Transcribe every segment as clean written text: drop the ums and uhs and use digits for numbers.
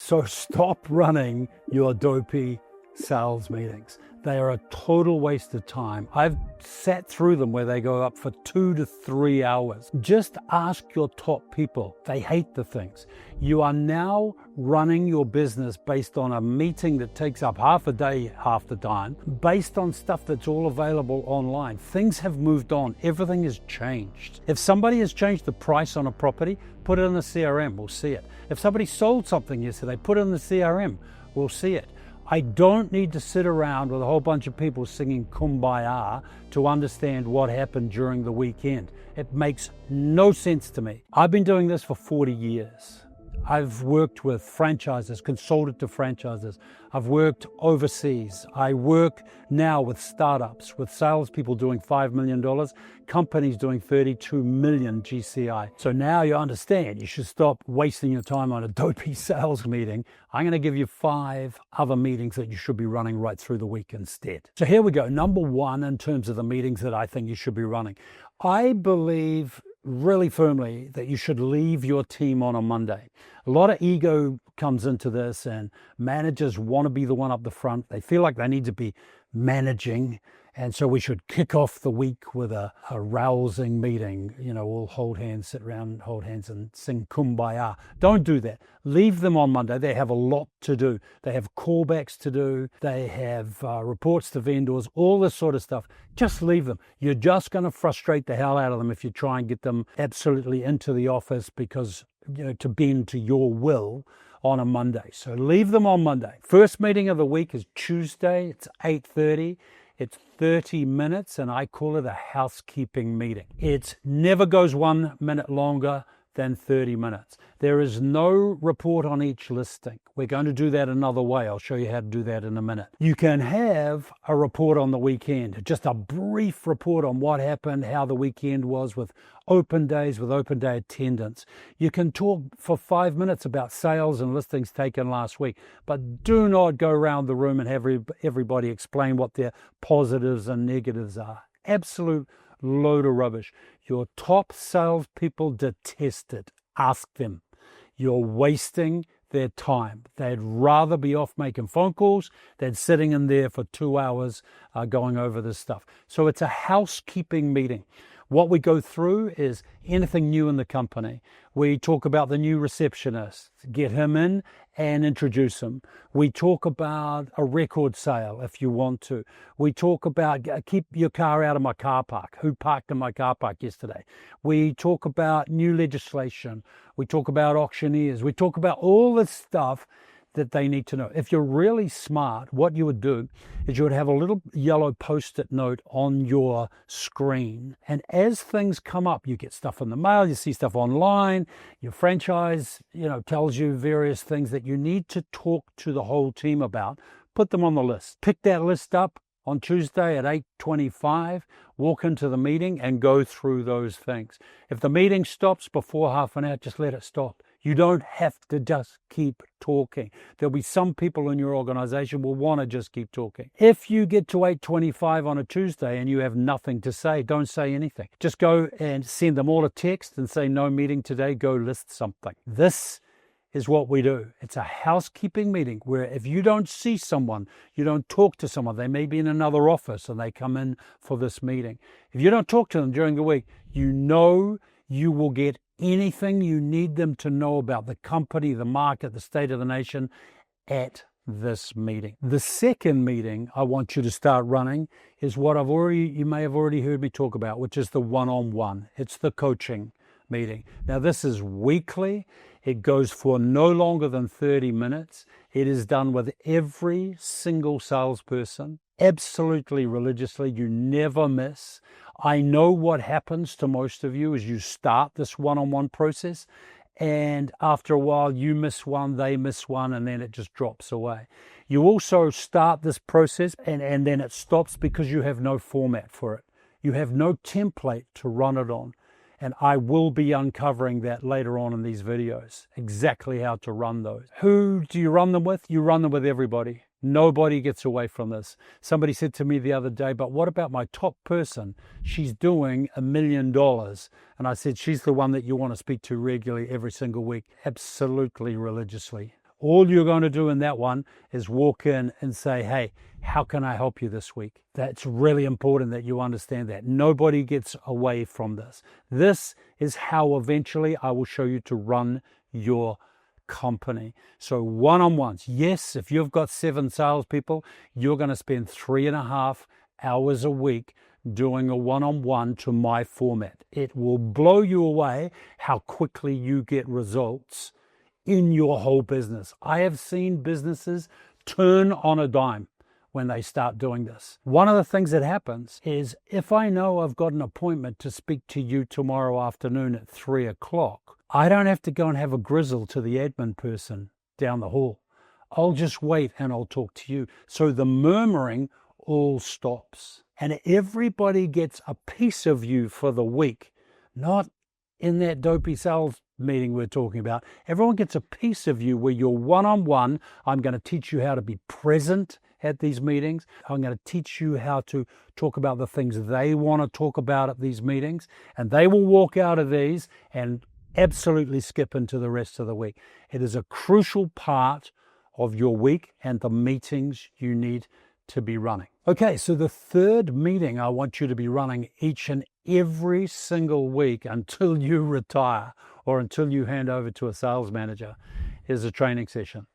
So stop running your dopey sales meetings. They are a total waste of time. I've sat through them where they go up for 2 to 3 hours. Just ask your top people. They hate the things. You are now running your business based on a meeting that takes up half a day, half the time, based on stuff that's all available online. Things have moved on. Everything has changed. If somebody has changed the price on a property, put it in the CRM, we'll see it. If somebody sold something yesterday, put it in the CRM, we'll see it. I don't need to sit around with a whole bunch of people singing Kumbaya to understand what happened during the weekend. It makes no sense to me. I've been doing this for 40 years. I've worked with franchises, consulted to franchises. I've worked overseas. I work now with startups, with salespeople doing $5 million, companies doing 32 million GCI. So now you understand you should stop wasting your time on a dopey sales meeting. I'm going to give you 5 other meetings that you should be running right through the week instead. So here we go. Number 1 in terms of the meetings that I think you should be running. I believe really firmly that you should leave your team on a Monday. A lot of ego comes into this, and managers want to be the one up the front. They feel like they need to be managing, and so we should kick off the week with a rousing meeting. You know, all hold hands, sit around, hold hands and sing Kumbaya. Don't do that. Leave them on Monday. They have a lot to do. They have callbacks to do. They have reports to vendors, all this sort of stuff. Just leave them. You're just going to frustrate the hell out of them if you try and get them absolutely into the office because, you know, to bend to your will on a Monday. So leave them on Monday. First meeting of the week is Tuesday. It's 8:30. It's 30 minutes, and I call it a housekeeping meeting. It never goes 1 minute longer than 30 minutes. There is no report on each listing. We're going to do that another way. I'll show you how to do that in a minute. You can have a report on the weekend, just a brief report on what happened, how the weekend was with open days, with open day attendance. You can talk for 5 minutes about sales and listings taken last week, but do not go around the room and have everybody explain what their positives and negatives are. Absolute load of rubbish. Your top salespeople detest it. Ask them. You're wasting their time. They'd rather be off making phone calls than sitting in there for 2 hours going over this stuff. So it's a housekeeping meeting. What we go through is anything new in the company. We talk about the new receptionist, get him in and introduce him. We talk about a record sale if you want to. We talk about keep your car out of my car park. Who parked in my car park yesterday? We talk about new legislation. We talk about auctioneers. We talk about all this stuff that they need to know. If you're really smart, what you would do is you would have a little yellow post-it note on your screen. And as things come up, you get stuff in the mail, you see stuff online, your franchise, tells you various things that you need to talk to the whole team about. Put them on the list. Pick that list up on Tuesday at 8:25, walk into the meeting and go through those things. If the meeting stops before half an hour, just let it stop. You don't have to just keep talking. There'll be some people in your organization will want to just keep talking. If you get to 8:25 on a Tuesday and you have nothing to say, don't say anything. Just go and send them all a text and say, no meeting today, go list something. This is what we do. It's a housekeeping meeting where if you don't see someone, you don't talk to someone, they may be in another office and they come in for this meeting. If you don't talk to them during the week, you know you will get anything you need them to know about the company, the market, the state of the nation at this meeting. The second meeting I want you to start running is what you may have already heard me talk about, which is the one-on-one. It's the coaching meeting. Now this is weekly. It goes for no longer than 30 minutes. It is done with every single salesperson, absolutely religiously. You never miss. I know what happens to most of you is you start this one-on-one process, and after a while you miss one, they miss one, and then it just drops away. You also start this process and then it stops because you have no format for it. You have no template to run it on. And I will be uncovering that later on in these videos, exactly how to run those. Who do you run them with? You run them with everybody. Nobody gets away from this. Somebody said to me the other day, but what about my top person? She's doing $1 million. And I said, she's the one that you want to speak to regularly every single week. Absolutely religiously. All you're going to do in that one is walk in and say, hey, how can I help you this week? That's really important that you understand that. Nobody gets away from this. This is how eventually I will show you to run your company. So one-on-ones. Yes, if you've got 7 salespeople, you're going to spend 3.5 hours a week doing a one-on-one to my format. It will blow you away how quickly you get results in your whole business. I have seen businesses turn on a dime when they start doing this. One of the things that happens is if I know I've got an appointment to speak to you tomorrow afternoon at 3 o'clock, I don't have to go and have a grizzle to the admin person down the hall. I'll just wait and I'll talk to you. So the murmuring all stops. And everybody gets a piece of you for the week, not in that dopey sales meeting we're talking about. Everyone gets a piece of you where you're one-on-one. I'm going to teach you how to be present at these meetings. I'm going to teach you how to talk about the things they want to talk about at these meetings. And they will walk out of these and absolutely skip into the rest of the week. It is a crucial part of your week and the meetings you need to be running. Okay, so the third meeting I want you to be running each and every single week until you retire or until you hand over to a sales manager is a training session.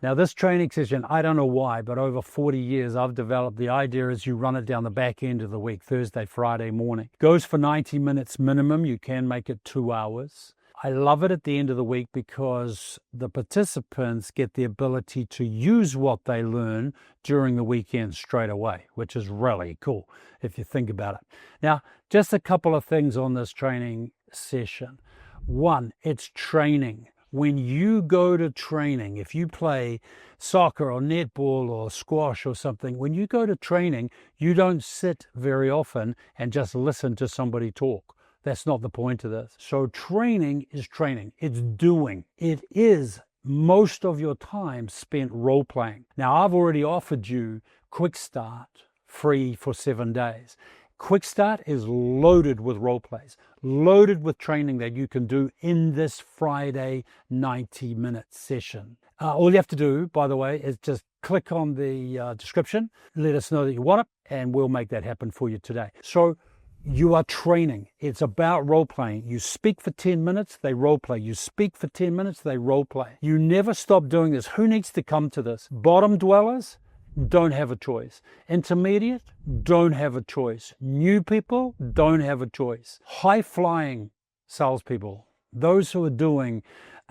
Now this training session, I don't know why, but over 40 years I've developed the idea is you run it down the back end of the week, Thursday, Friday morning. Goes for 90 minutes minimum. You can make it 2 hours. I love it at the end of the week because the participants get the ability to use what they learn during the weekend straight away, which is really cool if you think about it. Now, just a couple of things on this training session. One, it's training. When you go to training, if you play soccer or netball or squash or something, when you go to training, you don't sit very often and just listen to somebody talk. That's not the point of this. So training is training. It's doing. It is most of your time spent role playing. Now, I've already offered you Quick Start free for 7 days. Quick Start is loaded with role plays, loaded with training that you can do in this Friday 90-minute session. All you have to do, by the way, is just click on the description, let us know that you want it, and we'll make that happen for you today. So you are training. It's about role playing. You speak for 10 minutes, they role play. You speak for 10 minutes, they role play. You never stop doing this. Who needs to come to this? Bottom dwellers don't have a choice. Intermediate don't have a choice. New people don't have a choice. High flying salespeople, those who are doing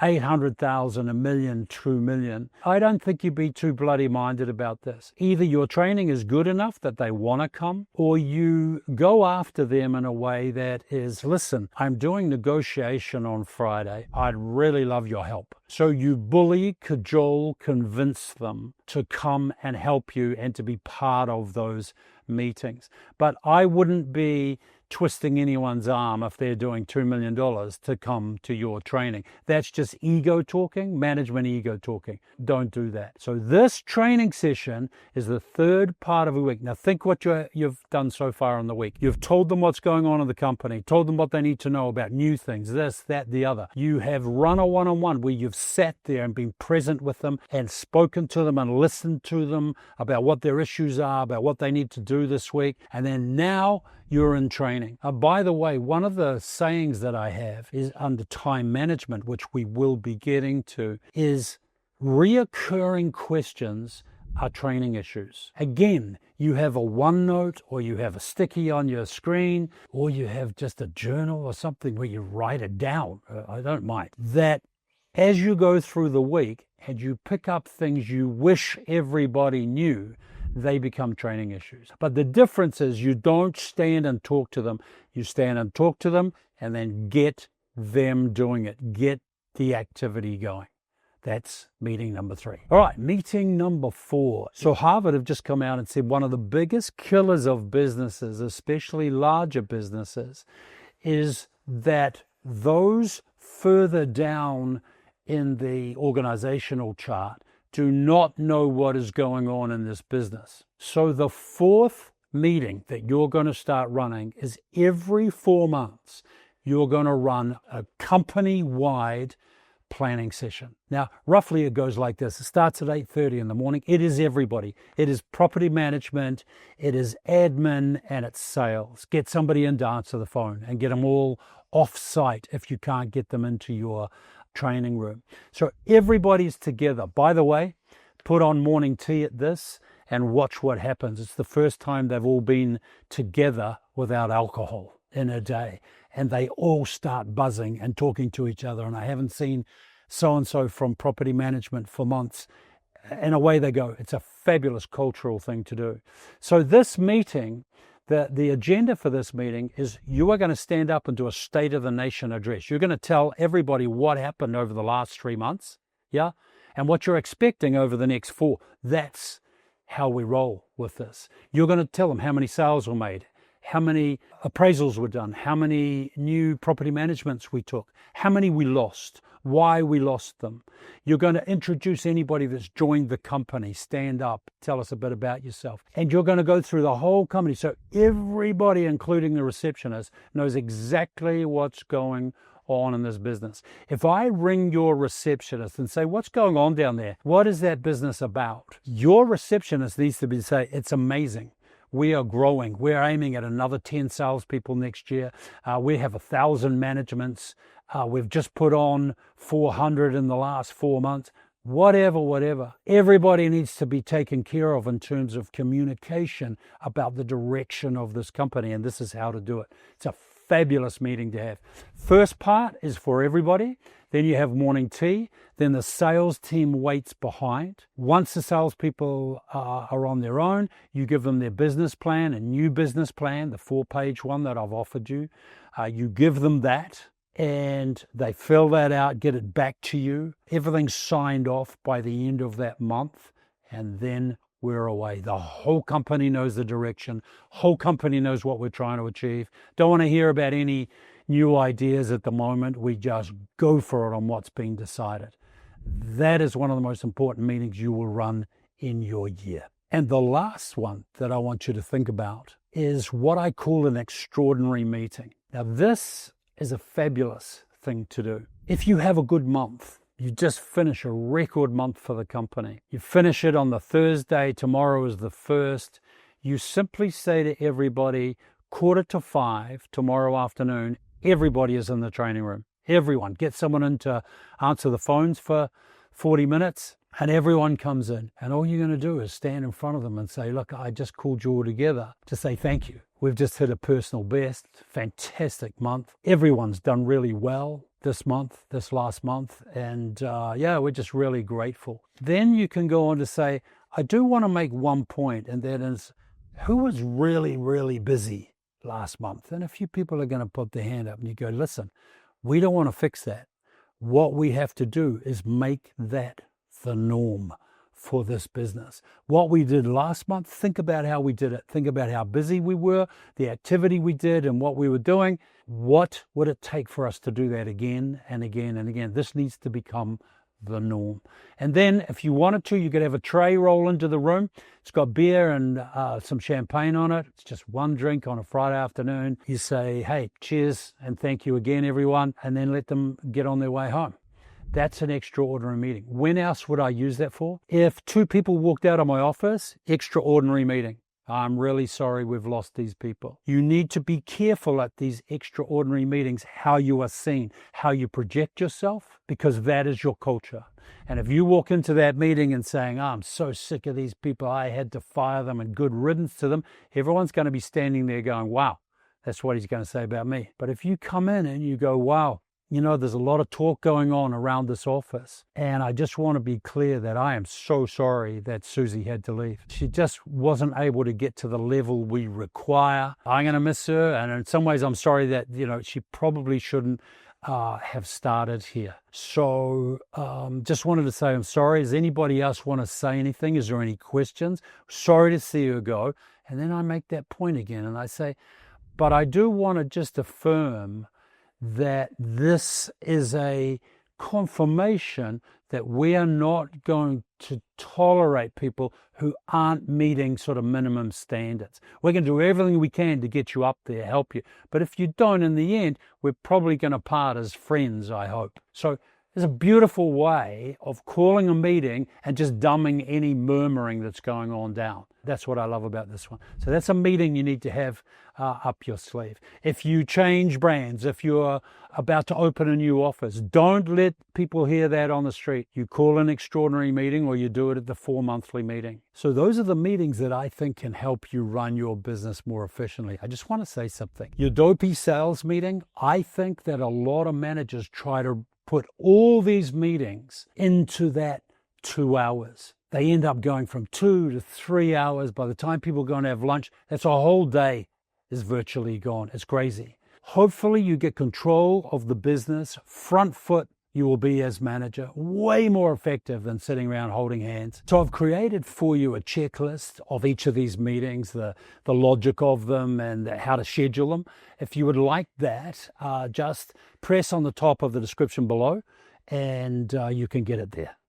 800,000, 1 million, 2 million. I don't think you'd be too bloody minded about this. Either your training is good enough that they want to come, or you go after them in a way that is, listen, I'm doing negotiation on Friday. I'd really love your help. So you bully, cajole, convince them to come and help you and to be part of those meetings. But I wouldn't be twisting anyone's arm if they're doing $2 million to come to your training. That's just ego talking, management ego talking. Don't do that. So this training session is the third part of a week. Now think what you've done so far in the week. You've told them what's going on in the company, told them what they need to know about new things, this, that, the other. You have run a one-on-one where you've sat there and been present with them and spoken to them and listened to them about what their issues are, about what they need to do this week. And then now you're in training. By the way, one of the sayings that I have is under time management, which we will be getting to, is reoccurring questions are training issues. Again, you have a OneNote or you have a sticky on your screen or you have just a journal or something where you write it down. I don't mind. That as you go through the week and you pick up things you wish everybody knew, they become training issues. But the difference is you don't stand and talk to them. You stand and talk to them and then get them doing it. Get the activity going. That's meeting number 3. All right, meeting number 4. So Harvard have just come out and said one of the biggest killers of businesses, especially larger businesses, is that those further down in the organizational chart do not know what is going on in this business. So the 4th meeting that you're going to start running is every 4 months, you're going to run a company-wide planning session. Now, roughly it goes like this. It starts at 8:30 in the morning. It is everybody. It is property management, it is admin, and it's sales. Get somebody in to answer the phone and get them all off-site if you can't get them into your training room. So everybody's together. By the way, put on morning tea at this and watch what happens. It's the first time they've all been together without alcohol in a day. And they all start buzzing and talking to each other. And I haven't seen so-and-so from property management for months. And away they go. It's a fabulous cultural thing to do. So this meeting, the agenda for this meeting is you are going to stand up and do a State of the Nation address. You're going to tell everybody what happened over the last 3 months, yeah? And what you're expecting over the next 4. That's how we roll with this. You're going to tell them how many sales were made, how many appraisals were done, how many new property managements we took, how many we lost, why we lost them. You're going to introduce anybody that's joined the company. Stand up, tell us a bit about yourself. And you're going to go through the whole company. So everybody, including the receptionist, knows exactly what's going on in this business. If I ring your receptionist and say, what's going on down there? What is that business about? Your receptionist needs to be say, it's amazing. We are growing. We're aiming at another 10 salespeople next year. We have 1,000 managements. We've just put on 400 in the last 4 months. Whatever. Everybody needs to be taken care of in terms of communication about the direction of this company, and this is how to do it. It's a fabulous meeting to have. First part is for everybody. Then you have morning tea. Then the sales team waits behind. Once the salespeople are on their own, you give them their business plan, a new business plan, the 4-page one that I've offered you. You give them that and they fill that out, get it back to you. Everything's signed off by the end of that month, and then we're away. The whole company knows the direction. Whole company knows what we're trying to achieve. Don't want to hear about any new ideas at the moment. We just go for it on what's been decided. That is one of the most important meetings you will run in your year. And the last one that I want you to think about is what I call an extraordinary meeting. Now, this is a fabulous thing to do. If you have a good month, you just finish a record month for the company. You finish it on the Thursday, tomorrow is the 1st. You simply say to everybody, 4:45 tomorrow afternoon, everybody is in the training room. Everyone. Get someone in to answer the phones for 40 minutes and everyone comes in. And all you're going to do is stand in front of them and say, look, I just called you all together to say thank you. We've just hit a personal best. Fantastic month. Everyone's done really well this month, this last month. And we're just really grateful. Then you can go on to say, I do want to make one point, and that is, who was really, really busy last month? And a few people are going to put their hand up and you go, listen, we don't want to fix that. What we have to do is make that the norm for this business. What we did last month, think about how we did it. Think about how busy we were, the activity we did and what we were doing. What would it take for us to do that again and again and again? This needs to become the norm. And then if you wanted to, you could have a tray roll into the room. It's got beer and some champagne on it. It's just one drink on a Friday afternoon. You say, hey, cheers and thank you again, everyone, and then let them get on their way home. That's an extraordinary meeting. When else would I use that for? If 2 people walked out of my office, extraordinary meeting. I'm really sorry we've lost these people. You need to be careful at these extraordinary meetings how you are seen, how you project yourself, because that is your culture. And if you walk into that meeting and saying, I'm so sick of these people, I had to fire them and good riddance to them, everyone's going to be standing there going, wow, that's what he's going to say about me. But if you come in and you go, wow, you know, there's a lot of talk going on around this office. And I just want to be clear that I am so sorry that Susie had to leave. She just wasn't able to get to the level we require. I'm going to miss her. And in some ways, I'm sorry that, she probably shouldn't have started here. So just wanted to say I'm sorry. Does anybody else want to say anything? Is there any questions? Sorry to see her go. And then I make that point again and I say, but I do want to just affirm that this is a confirmation that we are not going to tolerate people who aren't meeting sort of minimum standards. We're going to do everything we can to get you up there, help you. But if you don't, in the end, we're probably going to part as friends, I hope. So It's a beautiful way of calling a meeting and just dumbing any murmuring that's going on down. That's what I love about this one. So that's a meeting you need to have up your sleeve. If you change brands, if you're about to open a new office, don't let people hear that on the street. You call an extraordinary meeting or you do it at the 4-monthly meeting. So those are the meetings that I think can help you run your business more efficiently. I just want to say something. Your dopey sales meeting, I think that a lot of managers try to put all these meetings into that 2 hours. They end up going from 2 to 3 hours. By the time people go and have lunch, that's a whole day is virtually gone. It's crazy. Hopefully you get control of the business. Front foot you will be as manager. Way more effective than sitting around holding hands. So I've created for you a checklist of each of these meetings, the logic of them and how to schedule them. If you would like that, just press on the top of the description below and you can get it there.